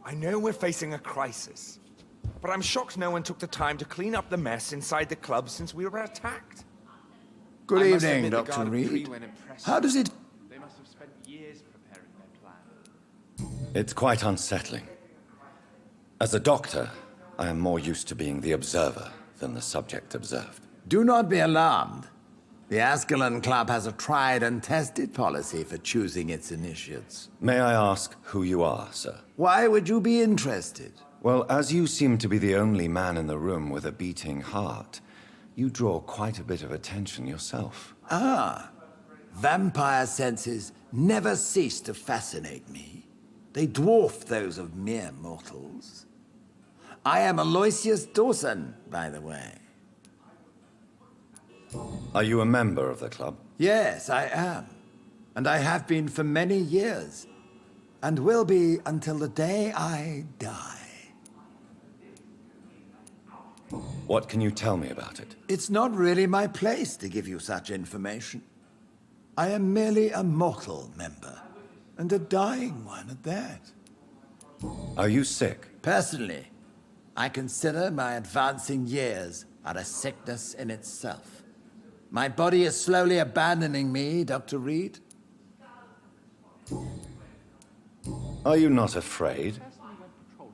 I know we're facing a crisis, but I'm shocked no one took the time to clean up the mess inside the club since we were attacked. Good I must evening, admit the Dr. Guard of Reed. Tree went impressive. How does it... They must have spent years preparing their plan. It's quite unsettling. As a doctor, I am more used to being the observer than the subject observed. Do not be alarmed. The Ascalon Club has a tried and tested policy for choosing its initiates. May I ask who you are, sir? Why would you be interested? Well, as you seem to be the only man in the room with a beating heart, you draw quite a bit of attention yourself. Ah, vampire senses never cease to fascinate me. They dwarf those of mere mortals. I am Aloysius Dawson, by the way. Are you a member of the club? Yes, I am. And I have been for many years. And will be until the day I die. What can you tell me about it? It's not really my place to give you such information. I am merely a mortal member, and a dying one at that. Are you sick? Personally, I consider my advancing years are a sickness in itself. My body is slowly abandoning me, Dr. Reed. Are you not afraid?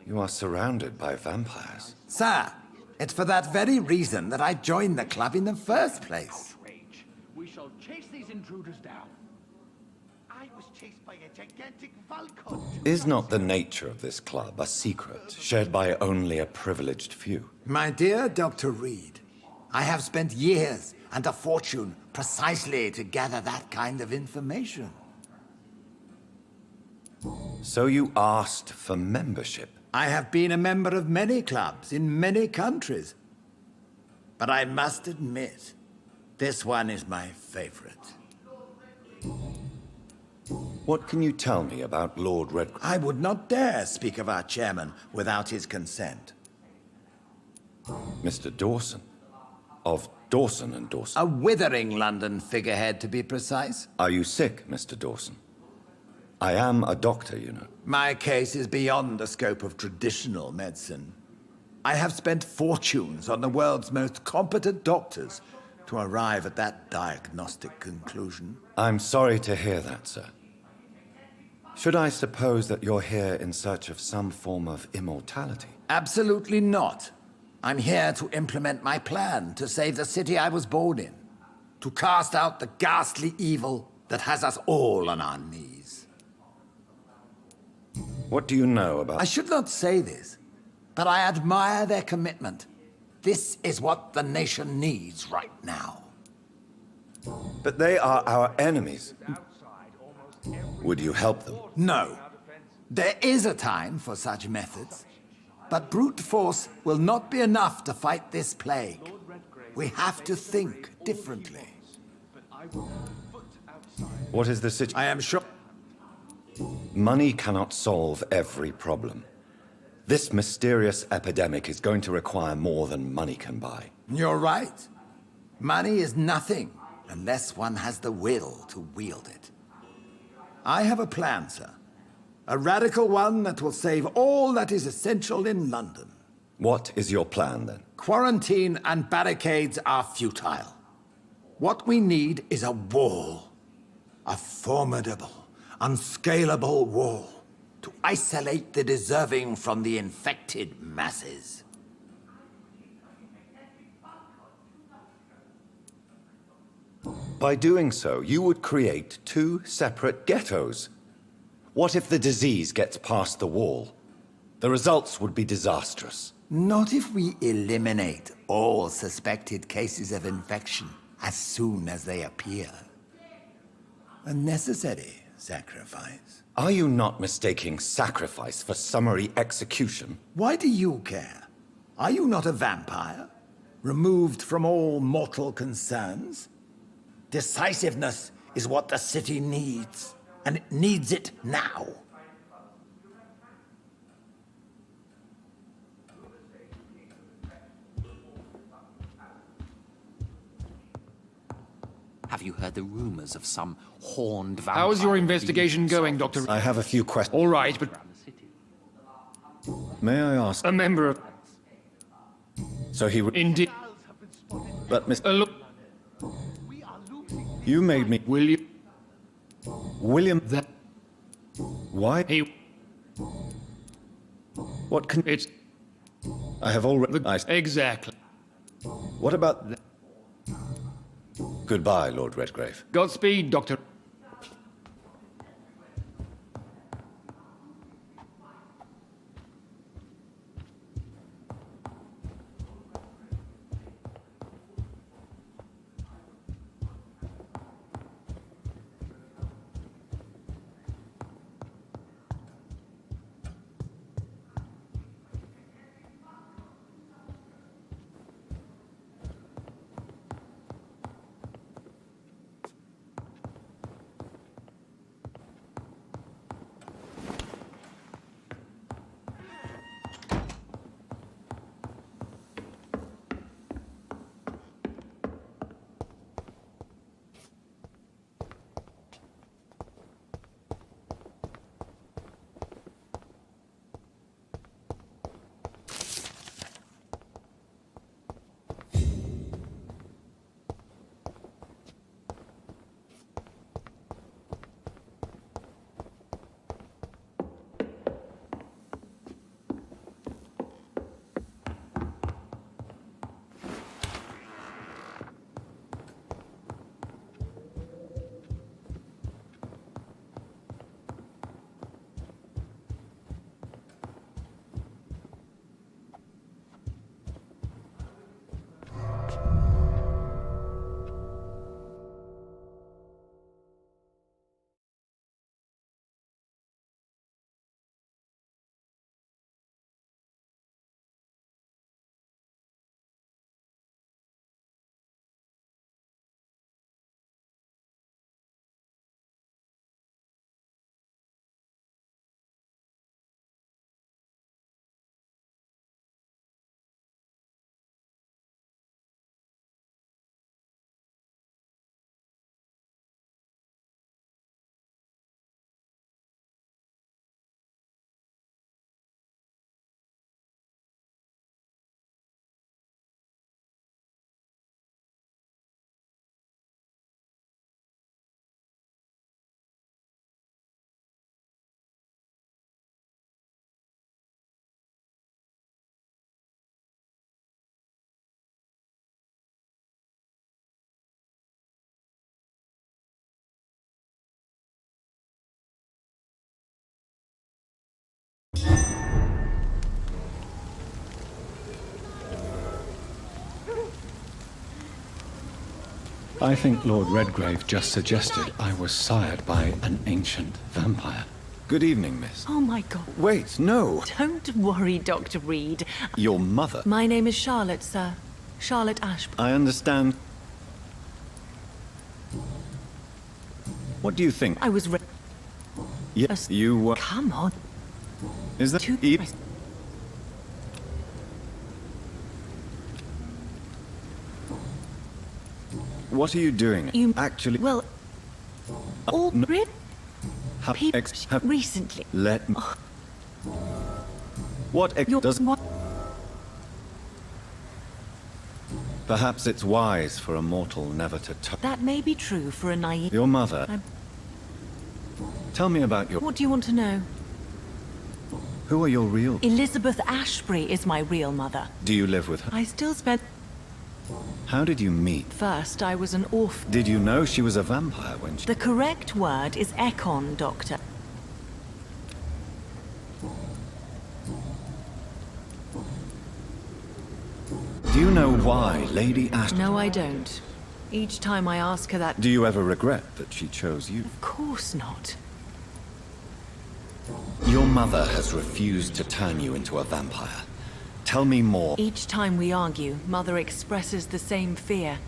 You are surrounded by vampires. Sir, it's for that very reason that I joined the club in the first place. Outrage. We shall chase these intruders down. I was chased by a gigantic Valkon. Is not the nature of this club a secret, shared by only a privileged few? My dear Dr. Reed, I have spent years and a fortune precisely to gather that kind of information. So you asked for membership? I have been a member of many clubs in many countries. But I must admit, this one is my favorite. What can you tell me about Lord Redgrave? I would not dare speak of our chairman without his consent. Mr. Dawson? Of Dawson and Dawson? A withering London figurehead, to be precise. Are you sick, Mr. Dawson? I am a doctor, you know. My case is beyond the scope of traditional medicine. I have spent fortunes on the world's most competent doctors to arrive at that diagnostic conclusion. I'm sorry to hear that, sir. Should I suppose that you're here in search of some form of immortality? Absolutely not. I'm here to implement my plan to save the city I was born in. To cast out the ghastly evil that has us all on our knees. What do you know about... I should not say this, but I admire their commitment. This is what the nation needs right now. But they are our enemies. Would you help them? No. There is a time for such methods. But brute force will not be enough to fight this plague. We have to think differently. What is the situation? I am sure... Money cannot solve every problem. This mysterious epidemic is going to require more than money can buy. You're right. Money is nothing unless one has the will to wield it. I have a plan, sir. A radical one that will save all that is essential in London. What is your plan, then? Quarantine and barricades are futile. What we need is a wall. A formidable, unscalable wall to isolate the deserving from the infected masses. By doing so, you would create two separate ghettos. What if the disease gets past the wall? The results would be disastrous. Not if we eliminate all suspected cases of infection as soon as they appear. A necessary sacrifice. Are you not mistaking sacrifice for summary execution? Why do you care? Are you not a vampire? Removed from all mortal concerns? Decisiveness is what the city needs, and it needs it now. Have you heard the rumors of some horned vampire? How is your investigation going, Dr. I have a few questions. All right, but May I ask? A member of... So he... Indeed. Owls have been spotted. But Mr. Look, We are losing. You made me... will you... William... That... Why? He... What can... It's... I have already... Exactly. What about... Goodbye, Lord Redgrave. Godspeed, Doctor... I think Lord Redgrave just suggested I was sired by an ancient vampire. Good evening, miss. Oh my God. Wait, no. Don't worry, Dr. Reed. Your mother. My name is Charlotte, sir. Charlotte Ashby. I understand. What do you think? I was Yes, you were... Come on. Is that... To- What are you doing? You Actually... Well, all no. have people have... recently. Let me... What You're does... what? Perhaps it's wise for a mortal never to touch... That may be true for a naive. Your mother... I'm- Tell me about your... What do you want to know? Who are your real... Elizabeth Ashbury is my real mother. Do you live with her? I still spent. How did you meet? First, I was an orphan. Did you know she was a vampire when she... The correct word is Ekon, Doctor. Do you know why Lady Ashton... No, I don't. Each time I ask her that. Do you ever regret that she chose you? Of course not. Your mother has refused to turn you into a vampire. Tell me more. Each time we argue, Mother expresses the same fear.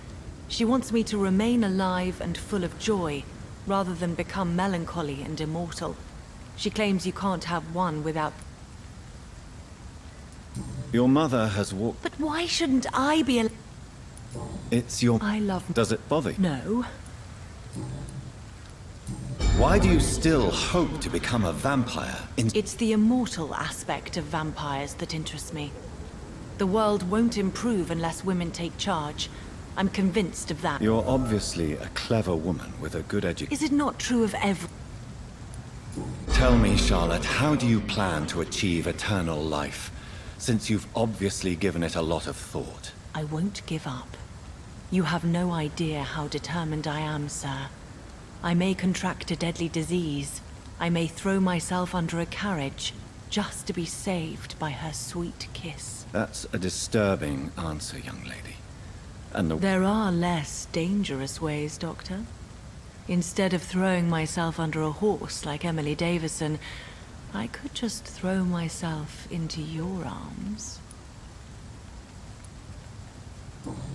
She wants me to remain alive and full of joy, rather than become melancholy and immortal. She claims you can't have one without... Your mother has walked... But why shouldn't I be al... It's your... I love... Does it bother you? No. Why do you still hope to become a vampire? It's the immortal aspect of vampires that interests me. The world won't improve unless women take charge. I'm convinced of that. You're obviously a clever woman with a good education. Is it not true of every... Tell me, Charlotte, how do you plan to achieve eternal life, since you've obviously given it a lot of thought? I won't give up. You have no idea how determined I am, sir. I may contract a deadly disease. I may throw myself under a carriage, just to be saved by her sweet kiss. That's a disturbing answer, young lady. And There are less dangerous ways, Doctor. Instead of throwing myself under a horse like Emily Davison, I could just throw myself into your arms.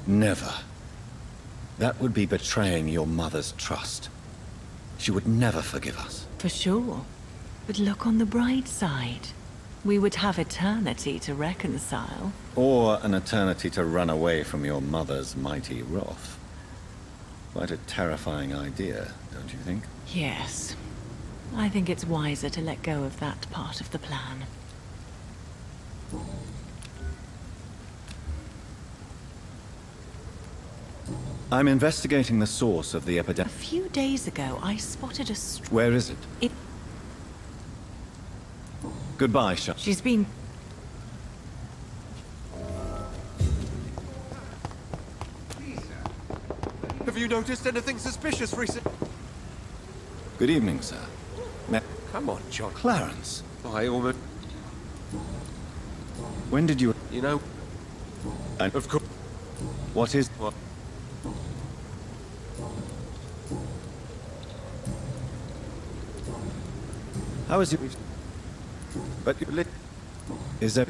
Never. That would be betraying your mother's trust. She would never forgive us. For sure. But look on the bright side. We would have eternity to reconcile. Or an eternity to run away from your mother's mighty wrath. Quite a terrifying idea, don't you think? Yes. I think it's wiser to let go of that part of the plan. I'm investigating the source of the A epidemic. few days ago, I spotted a Where is it? It... Goodbye, Charlotte. She's been... Have you noticed anything suspicious recently? Good evening, sir. Come on, John. Clarence, I almost... when did you... You know... And Of course... what is... What? How is it... But... Is there...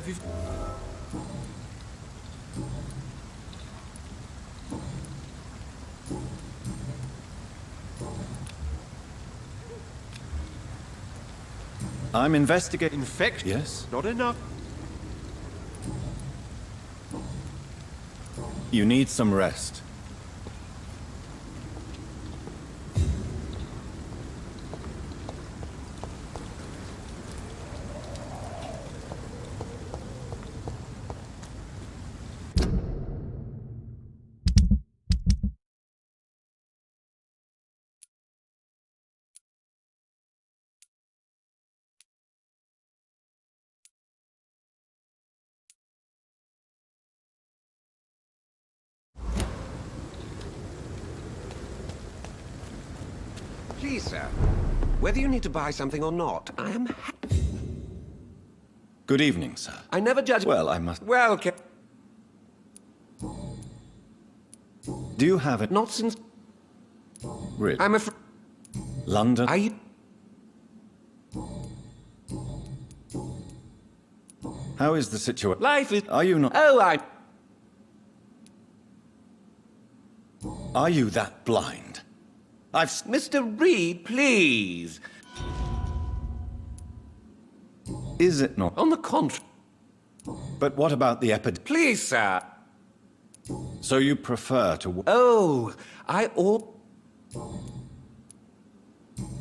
I'm investigating... Infection? Yes? Not enough. You need some rest. Please, sir. Whether you need to buy something or not, I am Good evening, sir. I never judge... Well, I must... Well, Do you have it? not since... Really? I'm afraid... London? How is the situation? Life is... Are you not... Oh, Are you that blind? Mr. Reed, please. Is it not? On the contrary... But what about the epidemic? Please, sir. So you prefer to... Oh,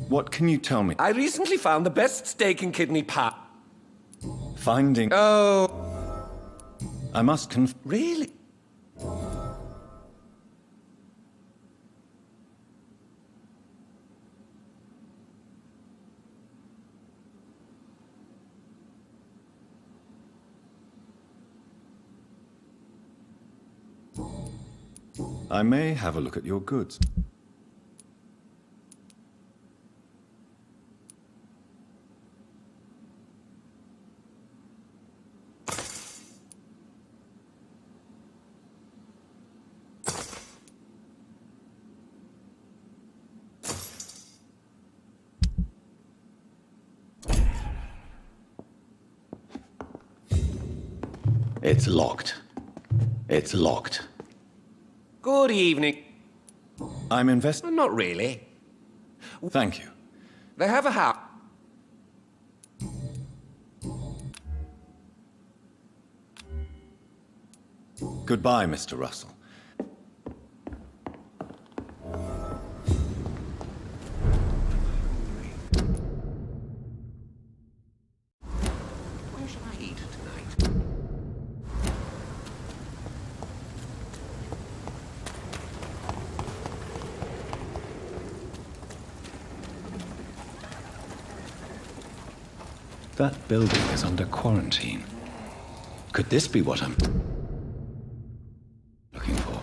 What can you tell me? I recently found the best steak and kidney pie. Finding... Oh... I must Really? I may have a look at your goods. It's locked. It's locked. Good evening. I'm investing... Not really. Thank you. They have a house. Goodbye, Mr. Russell. eat tonight. That building is under quarantine. Could this be what I'm looking for?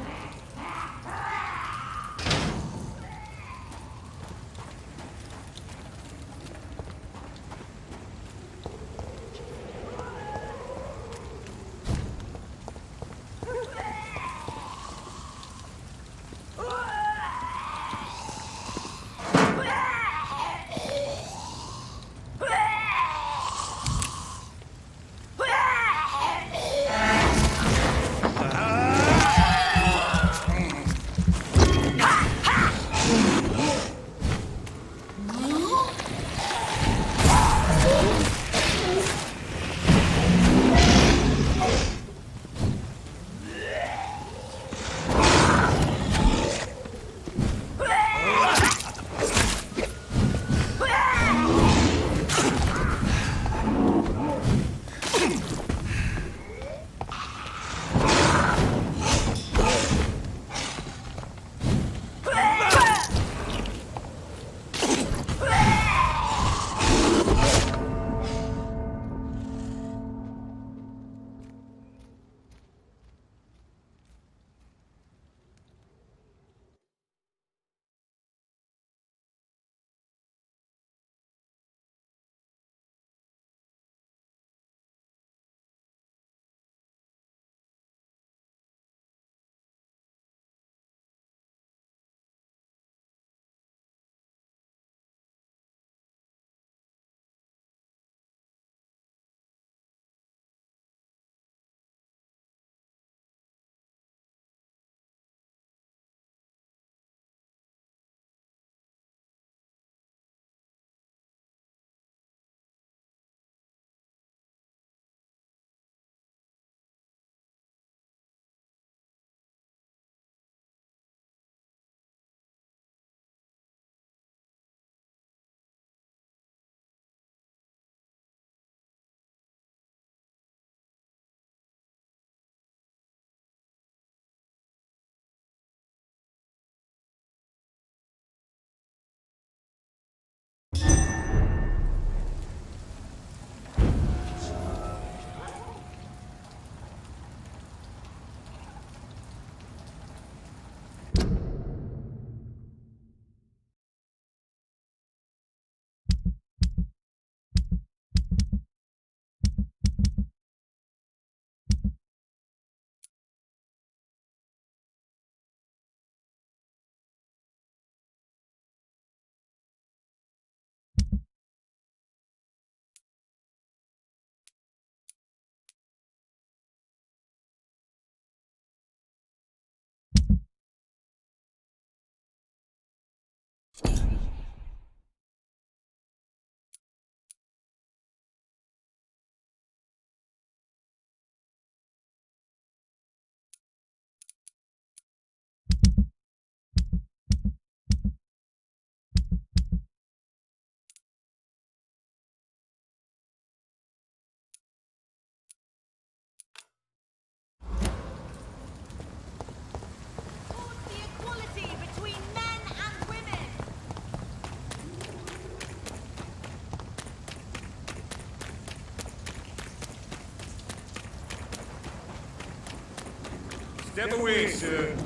Step away, sir.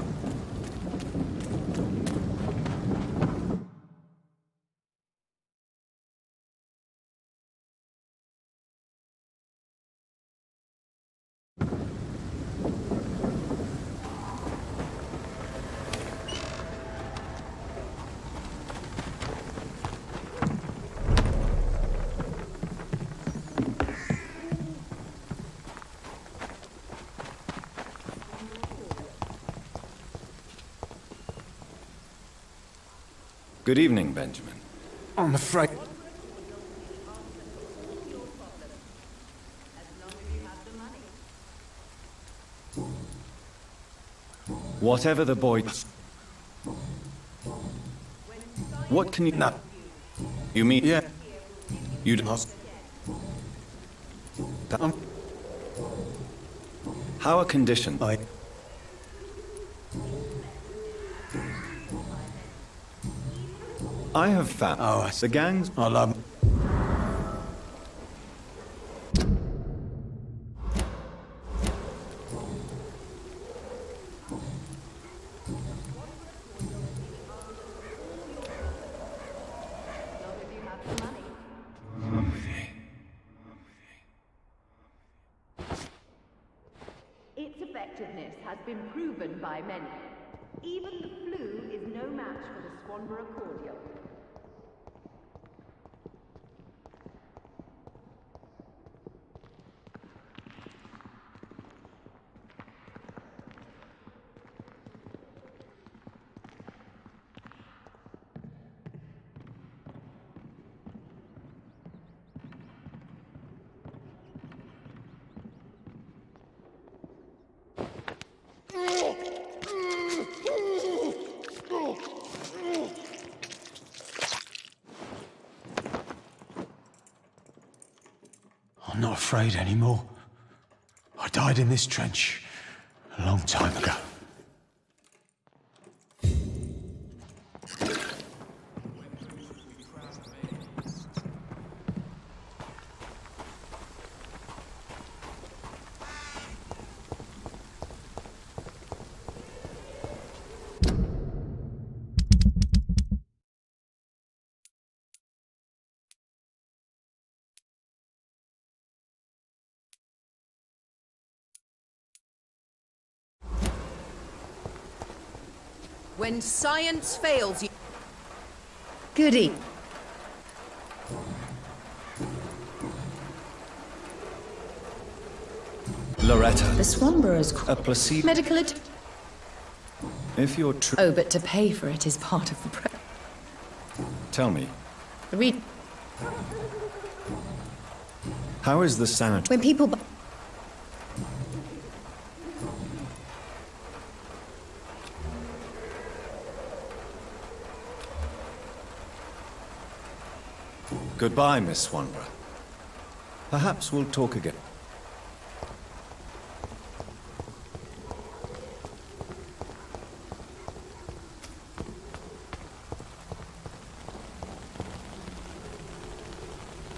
Good evening, Benjamin. I'm afraid... Whatever the boy... What can you... No. You mean... Yeah. You... That one? How are conditions? I have found the gangs. Its effectiveness has been proven by many. Even the flu is no match for the Squanborough cordial. I'm not afraid anymore. I died in this trench a long time ago. When science fails you... Goody. Loretta, The Swanborough's a placebo. medical If you're true, Oh, but to pay for it is part of the tell me, Read how is the sanitary? when people Goodbye, Miss Swanborough. Perhaps we'll talk again.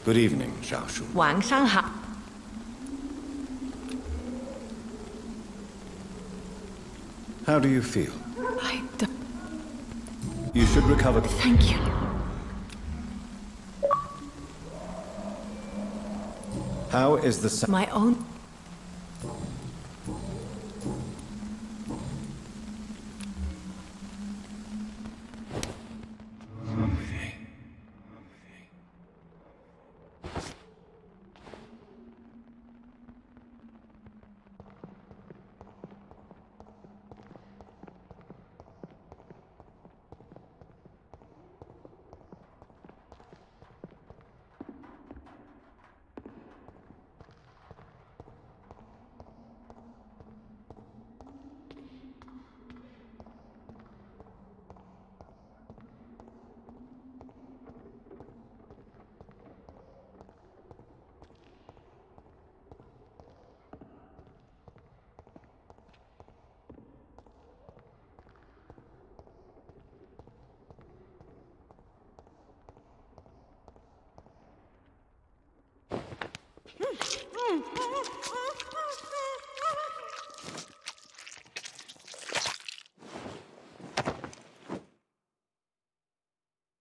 Good evening, Zhao Shu. 晚上好 How do you feel? I don't You should recover. thank you. How is the My own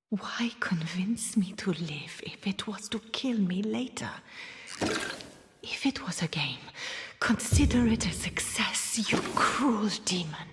Why convince me to live if it was to kill me later? If it was a game, consider it a success, you cruel demon.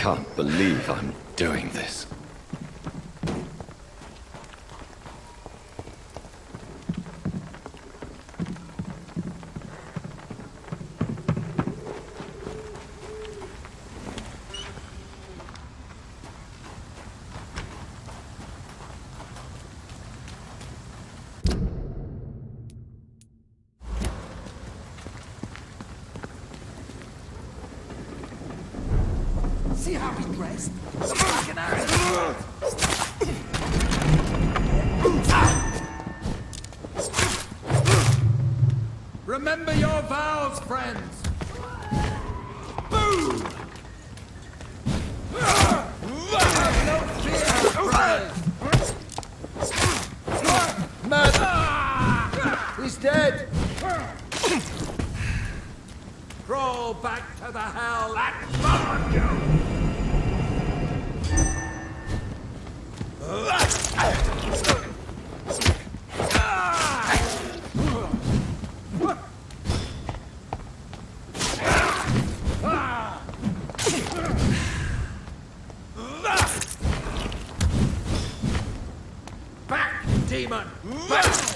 can't believe I'm doing this. See how he dressed? Like an arrow. Remember your vows, friends! Boo! Have no fear, brothers! Murder! He's dead! Crawl back to the hell that spawned you! Back, demon! Back!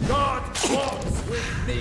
God walks with me!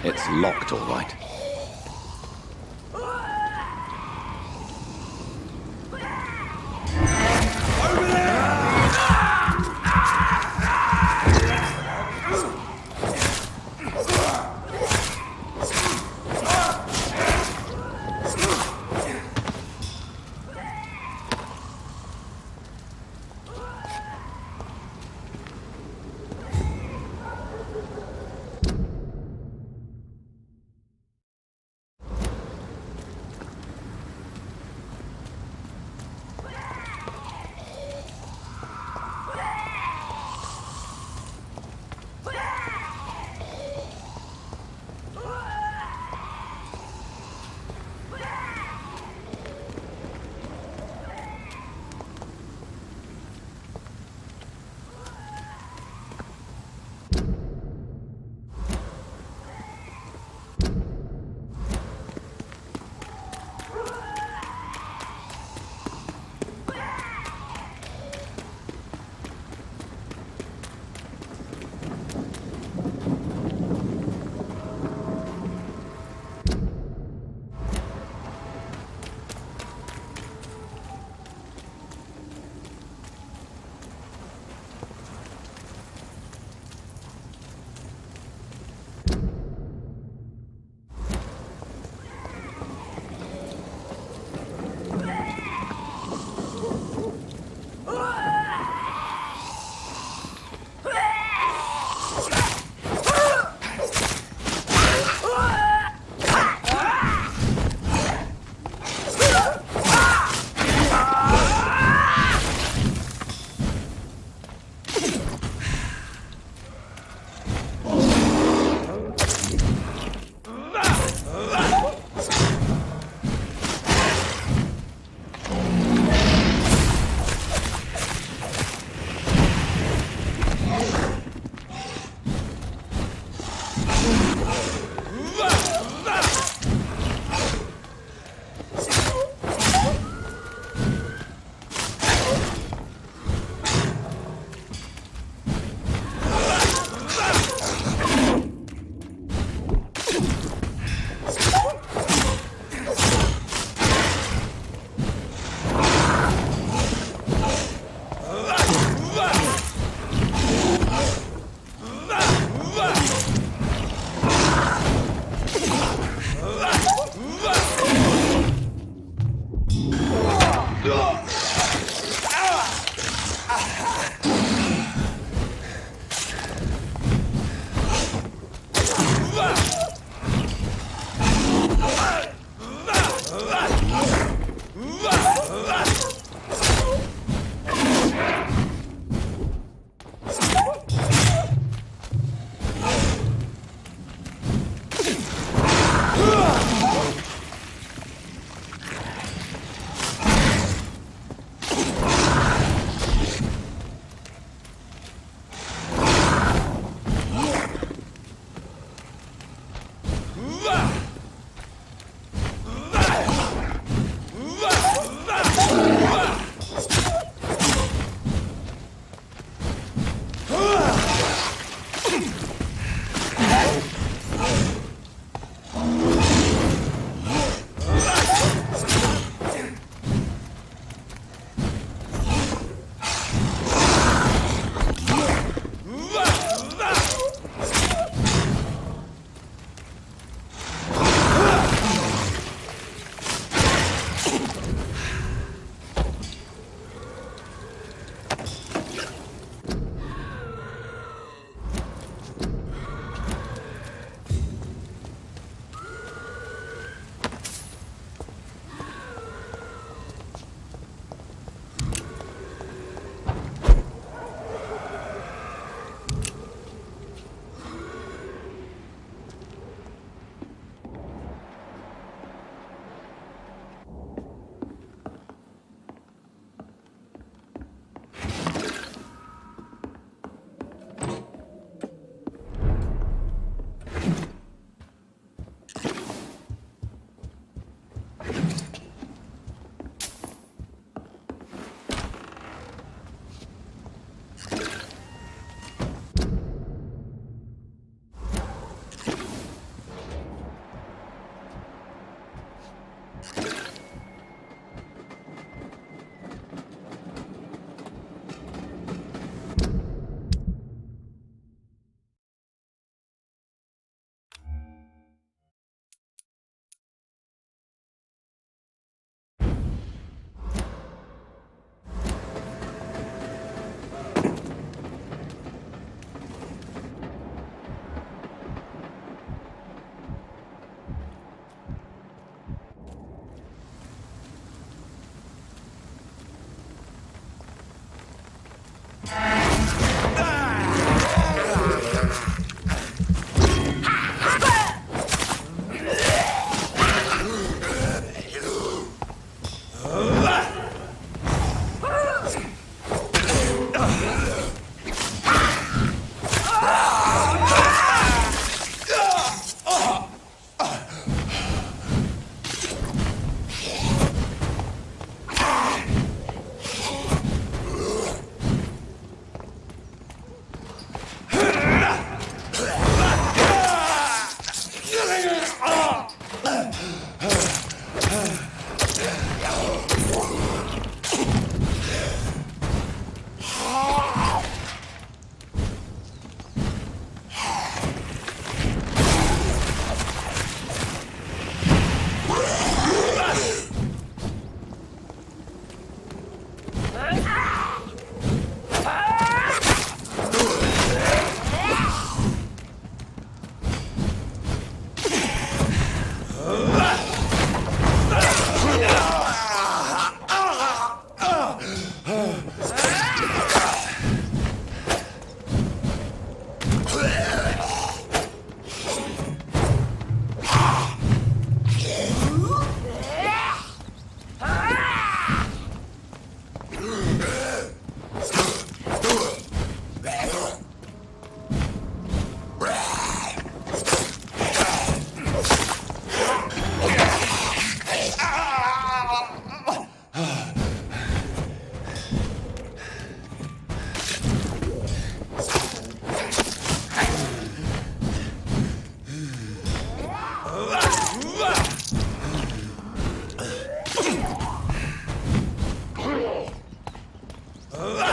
It's locked, all right.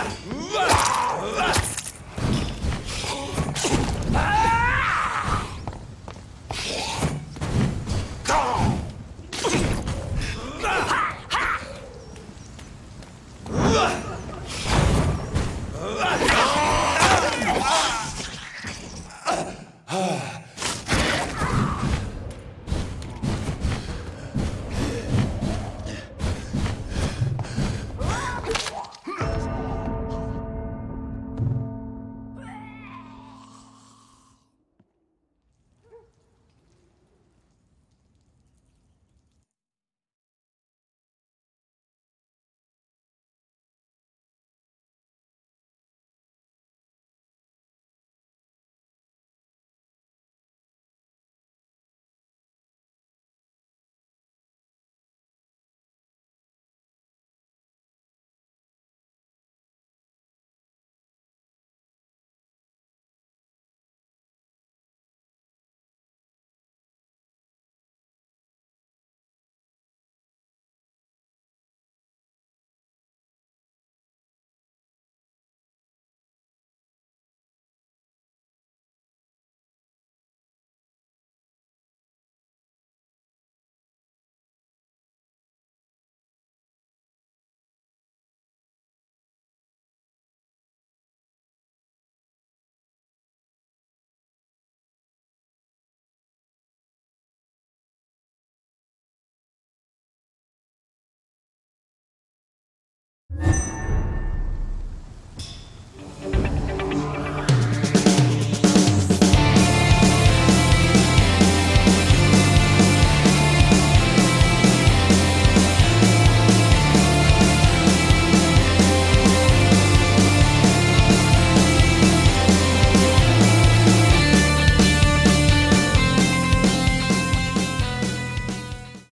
Vampyr!